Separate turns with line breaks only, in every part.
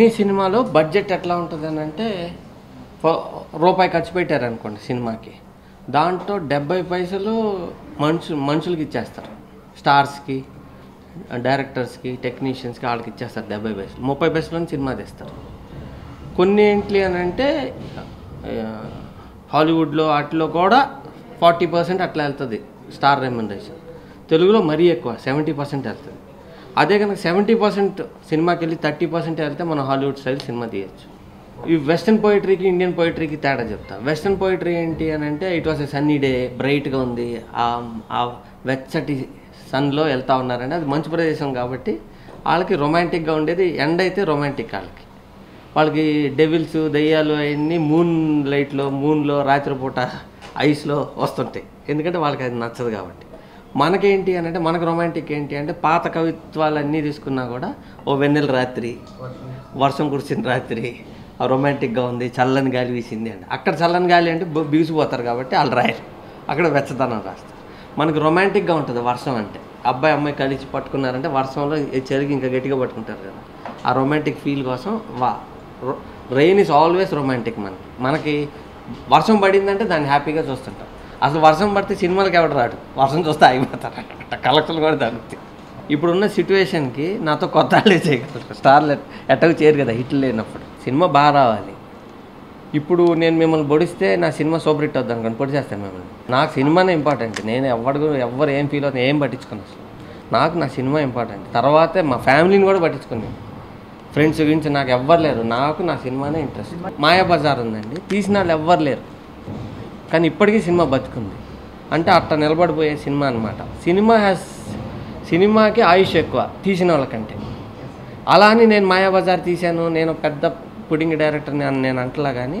ఈ సినిమాలో బడ్జెట్ ఎట్లా ఉంటుందని అంటే రూపాయి ఖర్చు పెట్టారనుకోండి సినిమాకి, దాంట్లో 70 పైసలు మనుషులకి ఇచ్చేస్తారు. స్టార్స్కి, డైరెక్టర్స్కి, టెక్నీషియన్స్కి వాళ్ళకి ఇచ్చేస్తారు 70 పైసలు. 30 పైసలని సినిమా తెస్తారు. కొన్ని ఏంటి అని అంటే హాలీవుడ్లో వాటిలో కూడా 40% అట్లా వెళ్తుంది స్టార్ రెమ్యునరేషన్. తెలుగులో మరీ ఎక్కువ 70% వెళ్తుంది. అదే కనుక 70% సినిమాకి వెళ్ళి 30% వెళ్తే మనం హాలీవుడ్ స్టైల్ సినిమా తీయచ్చు. ఈ వెస్టర్న్ పోయిటరీకి ఇండియన్ పోయిటరీకి తేడా చెప్తా. వెస్టర్న్ పోయిటరీ ఏంటి అని అంటే it was a sunny day, బ్రైట్గా ఉంది, ఆ వెచ్చటి సన్లో వెళ్తూ ఉన్నారంటే అది మంచు ప్రదేశం కాబట్టి వాళ్ళకి రొమాంటిక్గా ఉండేది. ఎండ్ అయితే రొమాంటిక్ వాళ్ళకి డెవిల్స్, దయ్యాలు అవన్నీ మూన్లో రాత్రిపూట ఐస్లో వస్తుంటాయి. ఎందుకంటే వాళ్ళకి అది నచ్చదు కాబట్టి. మనకేంటి అని అంటే మనకు రొమాంటిక్ ఏంటి అంటే పాత కవిత్వాలన్నీ తీసుకున్నా కూడా ఓ వెన్నెల రాత్రి, వర్షం కురిసిన రాత్రి, రొమాంటిక్గా ఉంది, చల్లని గాలి వీసింది అంటే అక్కడ చల్లని గాలి అంటే బిగుసిపోతారు కాబట్టి వాళ్ళు రాయరు, అక్కడ వెచ్చదనం రాస్తారు. మనకు రొమాంటిక్గా ఉంటుంది వర్షం అంటే. అబ్బాయి అమ్మాయి కలిసి పట్టుకున్నారంటే వర్షంలో చెరిగి ఇంకా గట్టిగా పట్టుకుంటారు కదా, ఆ రొమాంటిక్ ఫీల్ కోసం రెయిన్ ఈజ్ ఆల్వేస్ రొమాంటిక్. మనకి వర్షం పడిందంటే దాన్ని హ్యాపీగా చూస్తుంటాం. అసలు వర్షం పడితే సినిమాలకు ఎవడు రాడు, వర్షం చూస్తే ఆగిపోతారు, కలెక్షన్లు కూడా తగ్గుతాయి. ఇప్పుడున్న సిచ్యువేషన్కి నాతో కొత్త వాళ్ళే చేయగలరు. స్టార్లు ఎట్టకు చేయరు కదా హిట్లు లేనప్పుడు. సినిమా బాగా రావాలి. ఇప్పుడు నేను మిమ్మల్ని పొడిస్తే నా సినిమా సూపర్ హిట్ అవుద్ది అనుకోండి, పొడి చేస్తాను మిమ్మల్ని. నాకు సినిమానే ఇంపార్టెంట్. నేను ఎవరు ఏం ఫీల్ అవుతుంది ఏం పట్టించుకుని అసలు నాకు నా సినిమా ఇంపార్టెంట్. తర్వాతే మా ఫ్యామిలీని కూడా పట్టించుకుని, ఫ్రెండ్స్ గురించి నాకు ఎవ్వరు లేరు, నాకు నా సినిమానే ఇంట్రెస్ట్. మాయాబజార్ ఉందండి, తీసిన వాళ్ళు ఎవ్వరు లేరు కానీ ఇప్పటికీ సినిమా బతుకుంది అంటే అట్లా నిలబడిపోయే సినిమా అనమాట. సినిమాకి ఆయుష్ ఎక్కువ తీసిన వాళ్ళకంటే. అలా అని నేను మాయాబజార్ తీశాను, నేను పెద్ద పుడింగ్ డైరెక్టర్ని అని నేను అంటలా, కానీ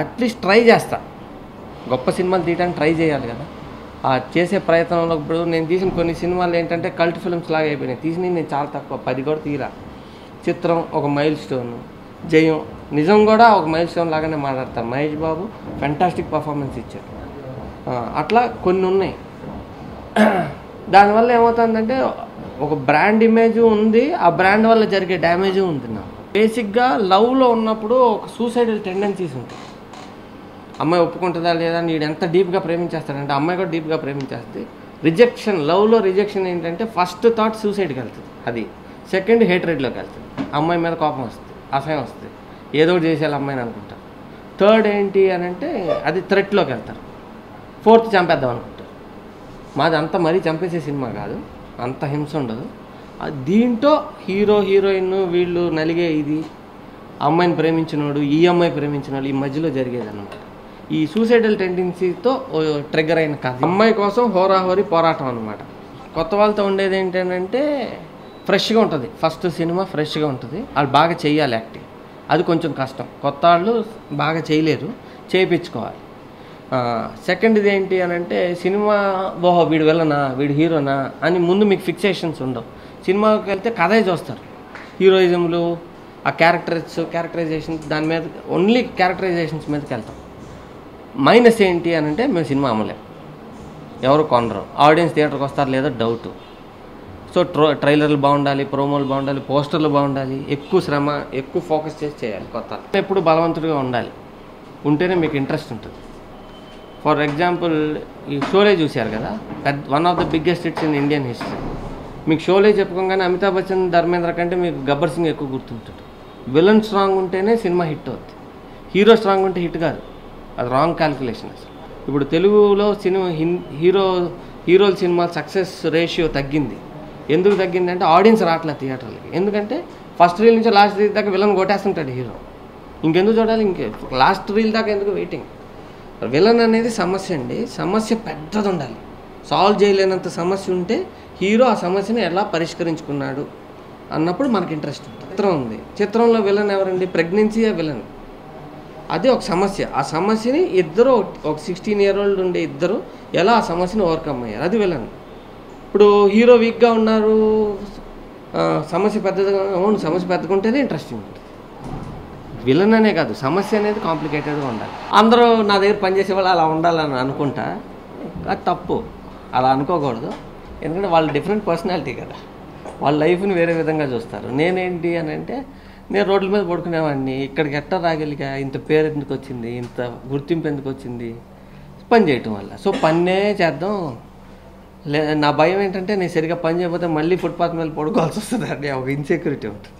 అట్లీస్ట్ ట్రై చేస్తా. గొప్ప సినిమాలు తీయడానికి ట్రై చేయాలి కదా. ఆ చేసే ప్రయత్నంలో ఇప్పుడు నేను తీసిన కొన్ని సినిమాలు ఏంటంటే కల్ట్ ఫిల్మ్స్ లాగా అయిపోయినాయి. తీసినవి నేను చాలా తక్కువ, 10 కూడా తీరా. చిత్రం ఒక మైల్ స్టోను, జయం నిజం కూడా ఒక మైల్ స్టోన్ లాగానే మాట్లాడతారు. మహేష్ బాబు ఫెంటాస్టిక్ పర్ఫార్మెన్స్ ఇచ్చారు. అట్లా కొన్ని ఉన్నాయి. దానివల్ల ఏమవుతుందంటే ఒక బ్రాండ్ ఇమేజ్ ఉంది, ఆ బ్రాండ్ వల్ల జరిగే డ్యామేజ్ ఉంది. నాకు బేసిక్గా లవ్లో ఉన్నప్పుడు ఒక సూసైడల్ టెండెన్సీస్ ఉంటాయి. అమ్మాయి ఒప్పుకుంటుందా లేదా, నీడు ఎంత డీప్గా ప్రేమించేస్తాడంటే అమ్మాయి కూడా డీప్గా ప్రేమించేస్తుంది. రిజెక్షన్, లవ్లో రిజెక్షన్ ఏంటంటే ఫస్ట్ థాట్ సూసైడ్కి వెళ్తుంది, అది సెకండ్ హేట్రెడ్లోకి వెళ్తుంది. అమ్మాయి మీద కోపం వస్తుంది, అసహ్యం వస్తుంది, ఏదో ఒకటి చేసేయాలి అమ్మాయిని అనుకుంటారు. థర్డ్ ఏంటి అని అంటే అది థ్రెట్లోకి వెళ్తారు. ఫోర్త్ చంపేద్దాం అనుకుంటారు. మాది అంత మరీ చంపేసే సినిమా కాదు, అంత హింస ఉండదు. దీంట్లో హీరో హీరోయిన్ వీళ్ళు నలిగే ఇది, అమ్మాయిని ప్రేమించినోడు ఈ అమ్మాయి ప్రేమించిన వాళ్ళు ఈ మధ్యలో జరిగేది అనమాట. ఈ సూసైడల్ టెండెన్సీతో ట్రిగ్గర్ అయిన కథ. అమ్మాయి కోసం హోరాహోరీ పోరాటం అనమాట. కొత్త వాళ్ళతో ఉండేది ఏంటంటే ఫ్రెష్గా ఉంటుంది. ఫస్ట్ సినిమా ఫ్రెష్గా ఉంటుంది, వాళ్ళు బాగా చేయాలి యాక్టింగ్, అది కొంచెం కష్టం. కొత్త వాళ్ళు బాగా చేయలేరు, చేయించుకోవాలి. సెకండ్ది ఏంటి అని అంటే సినిమా ఓహో వీడు వెళ్ళనా వీడు హీరోనా అని ముందు మీకు ఫిక్సేషన్స్ ఉండవు. సినిమాకి వెళ్తే కథే చూస్తారు, హీరోయిజంలు, ఆ క్యారెక్టరైజేషన్స్, దాని మీద ఓన్లీ క్యారెక్టరైజేషన్స్ మీదకి వెళ్తాం. మైనస్ ఏంటి అని అంటే మేము సినిమా అమ్మలేం, ఎవరు కొనరు, ఆడియన్స్ థియేటర్కి వస్తారు లేదో డౌట్. సో ట్రైలర్లు బాగుండాలి, ప్రోమోలు బాగుండాలి, పోస్టర్లు బాగుండాలి, ఎక్కువ శ్రమ, ఎక్కువ ఫోకస్ చేసి చేయాలి. కొత్త ఎప్పుడు బలవంతుడిగా ఉండాలి, ఉంటేనే మీకు ఇంట్రెస్ట్ ఉంటుంది. ఫర్ ఎగ్జాంపుల్ ఈ షోలే చూశారు కదా, one of the biggest hits in Indian history. మీకు షోలే చెప్పుకోగానే అమితాబ్ బచ్చన్, ధర్మేంద్ర కంటే మీకు గబ్బర్ సింగ్ ఎక్కువ గుర్తుంటుంది. విలన్ స్ట్రాంగ్ ఉంటేనే సినిమా హిట్ అవుతుంది, హీరో స్ట్రాంగ్ ఉంటే హిట్ కాదు, అది రాంగ్ క్యాల్కులేషన్ అసలు. ఇప్పుడు తెలుగులో సినిమా హీరోల సినిమా సక్సెస్ రేషియో తగ్గింది. ఎందుకు తగ్గిందంటే ఆడియన్స్ రావట్లేదు థియేటర్లకి. ఎందుకంటే ఫస్ట్ రీల్ నుంచి లాస్ట్ రీల్ దాకా విలన్ కొట్టేస్తుంటాడు హీరో, ఇంకెందుకు చూడాలి, లాస్ట్ రీల్ దాకా ఎందుకు వెయిటింగ్. విలన్ అనేది సమస్య అండి, సమస్య పెద్దది ఉండాలి. సాల్వ్ చేయలేనంత సమస్య ఉంటే హీరో ఆ సమస్యని ఎలా పరిష్కరించుకున్నాడు అన్నప్పుడు మనకి ఇంట్రెస్ట్ ఉంటుంది. చిత్రం ఉంది, చిత్రంలో విలన్ ఎవరండి, ప్రెగ్నెన్సీయే విలన్. అదే ఒక సమస్య, ఆ సమస్యని ఇద్దరు, ఒక 16 year old ఉండే ఇద్దరు ఎలా ఆ సమస్యని ఓవర్కమ్ అయ్యారు, అది విలన్. ఇప్పుడు హీరో వీక్గా ఉన్నారు, సమస్య పెద్దగా, అవును సమస్య పెద్దగా ఉంటేనే ఇంట్రెస్టింగ్ ఉంటుంది. విలన్ అనే కాదు, సమస్య అనేది కాంప్లికేటెడ్గా ఉండాలి. అందరూ నా దగ్గర పనిచేసే వాళ్ళు అలా ఉండాలని అనుకుంటా, అది తప్పు, అలా అనుకోకూడదు. ఎందుకంటే వాళ్ళు డిఫరెంట్ పర్సనాలిటీ కదా, వాళ్ళ లైఫ్ని వేరే విధంగా చూస్తారు. నేనేంటి అని అంటే నేను రోడ్ల మీద పడుకునేవాడిని. ఇక్కడికి ఎట్టా రాగలిగా, ఇంత పేరు ఎందుకు వచ్చింది, ఇంత గుర్తింపు ఎందుకు వచ్చింది, పని చేయటం వల్ల. సో పన్నే చేద్దాం. నా భయం ఏంటంటే నేను సరిగ్గా పని చేయకపోతే మళ్ళీ ఫుట్పాత్ మీద పడుకోవాల్సి వస్తుంది అండి. ఒక ఇన్సెక్యూరిటీ ఉంటుంది.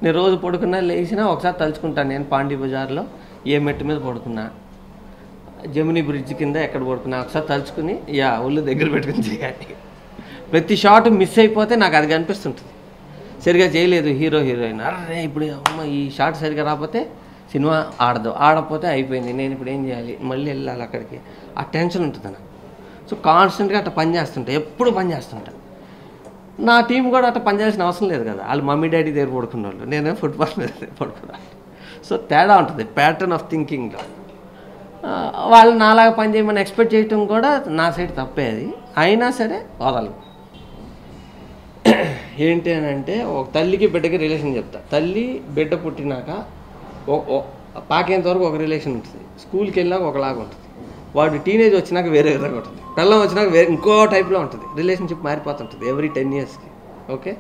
నేను రోజు పడుకున్నా లేచినా ఒకసారి తలుచుకుంటాను, నేను పాండీ బజార్లో ఏ మెట్టు మీద పడుకున్నా, జమునీ బ్రిడ్జ్ కింద ఎక్కడ పడుకున్నా ఒకసారి తలుచుకుని ఒళ్ళు దగ్గర పెట్టుకుని చేయాలి. ప్రతి షాట్ మిస్ అయిపోతే నాకు అది కనిపిస్తుంటుంది, సరిగా చేయలేదు హీరో హీరోయిన్, అరే ఇప్పుడు అమ్మ ఈ షాట్ సరిగా రాకపోతే సినిమా ఆడకపోతే అయిపోయింది, నేను ఇప్పుడు ఏం చేయాలి, మళ్ళీ వెళ్ళాలి అక్కడికి, ఆ టెన్షన్ ఉంటుంది నాకు. సో కాన్స్టెంట్గా అట్లా పని చేస్తుంటా, ఎప్పుడు పని చేస్తుంటా. నా టీం కూడా అట్లా పని చేయాల్సిన అవసరం లేదు కదా, వాళ్ళు మమ్మీ డాడీ దగ్గర పడుకున్న వాళ్ళు, నేనే ఫుట్బాల్ మీద పడుకున్నాను. సో తేడా ఉంటుంది ప్యాటర్న్ ఆఫ్ థింకింగ్లో. వాళ్ళు నాలాగా పని చేయమని ఎక్స్పెక్ట్ చేయటం కూడా నా సైడ్ తప్పే. అది అయినా సరే వదలు. ఏంటి అని అంటే, ఒక తల్లికి బిడ్డకి రిలేషన్ చెప్తా. తల్లి బిడ్డ పుట్టినాక పాకేంత వరకు ఒక రిలేషన్ ఉంటుంది, స్కూల్కి వెళ్ళినాక ఒకలాగా ఉంటుంది, వాడు టీనేజ్ వచ్చినాక వేరే విధంగా ఉంటుంది, పిల్లం వచ్చినాక వేరే ఇంకో టైప్లో ఉంటుంది, రిలేషన్షిప్ మారిపోతుంటుంది ఎవ్రీ 10 yearsకి. ఓకే,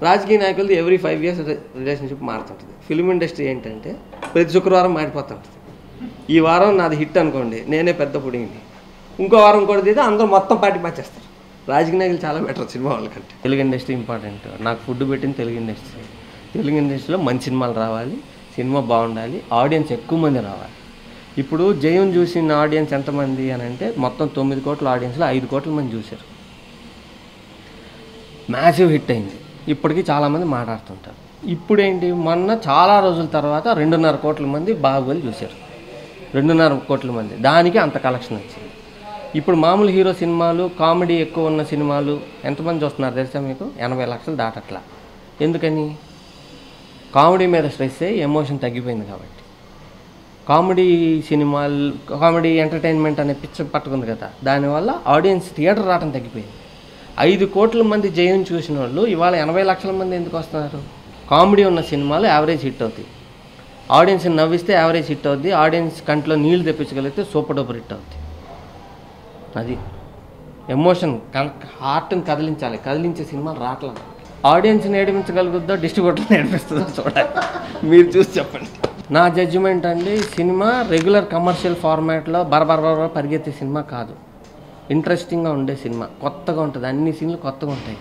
రాజకీయ నాయకులది ఎవ్రీ 5 years రిలేషన్షిప్ మారుతుంటుంది. ఫిల్మ్ ఇండస్ట్రీ ఏంటంటే ప్రతి శుక్రవారం మారిపోతుంటుంది. ఈ వారం నాది హిట్ అనుకోండి, నేనే పెద్ద పుడింది, ఇంకో వారం ఇంకోటి తీస్తే అందరూ మొత్తం పార్టీ మార్చేస్తారు. రాజకీయ నాయకులు చాలా బెటర్ సినిమా వాళ్ళకంటే. Telugu industry important. నాకు ఫుడ్ పెట్టింది తెలుగు ఇండస్ట్రీ. తెలుగు ఇండస్ట్రీలో మంచి సినిమాలు రావాలి, సినిమా బాగుండాలి, ఆడియన్స్ ఎక్కువ మంది రావాలి. ఇప్పుడు జయం చూసిన ఆడియన్స్ ఎంతమంది అని అంటే, మొత్తం 9 కోట్ల ఆడియన్స్లో 5 కోట్ల మంది చూశారు. మ్యాసివ్ హిట్ అయింది. ఇప్పటికీ చాలామంది మాట్లాడుతుంటారు. ఇప్పుడేంటి, మొన్న చాలా రోజుల తర్వాత 2.5 కోట్ల మంది బాహుబలి చూశారు. 2.5 కోట్ల మంది, దానికి అంత కలెక్షన్ వచ్చింది. ఇప్పుడు మామూలు హీరో సినిమాలు, కామెడీ ఎక్కువ ఉన్న సినిమాలు ఎంతమంది చూస్తున్నారు తెలుసా మీకు? 80 లక్షలు దాటట్లా. ఎందుకని? కామెడీ మీద స్ట్రెస్ అయ్యి ఎమోషన్ తగ్గిపోయింది కాబట్టి. కామెడీ సినిమాలు, కామెడీ ఎంటర్టైన్మెంట్ అనే పిచ్చ పట్టుకుంది కదా, దానివల్ల ఆడియన్స్ థియేటర్ రావడం తగ్గిపోయింది. 5 కోట్ల మంది జయం చూసిన వాళ్ళు ఇవాళ 80 లక్షల మంది ఎందుకు వస్తున్నారు? కామెడీ ఉన్న సినిమాలు యావరేజ్ హిట్ అవుతాయి, ఆడియన్స్ని నవ్విస్తే యావరేజ్ హిట్ అవుద్ది, ఆడియన్స్ కంట్లో నీళ్లు తెప్పించగలిగితే సూపర్ డూపర్ హిట్ అవుద్ది. అది ఎమోషన్, హార్ట్ని కదిలించే సినిమాలు రావట్లేదు. ఆడియన్స్ని ఏడిపించగలుగుద్దో, డిస్ట్రిబ్యూటర్ని ఏడిపిస్తుందో చూడాలి. మీరు చూసి చెప్పండి. నా జడ్జిమెంట్ అండి, సినిమా రెగ్యులర్ కమర్షియల్ ఫార్మాట్లో బరబర పరిగెత్తే సినిమా కాదు. ఇంట్రెస్టింగ్గా ఉండే సినిమా, కొత్తగా ఉంటుంది, అన్ని సీన్లు కొత్తగా ఉంటాయి.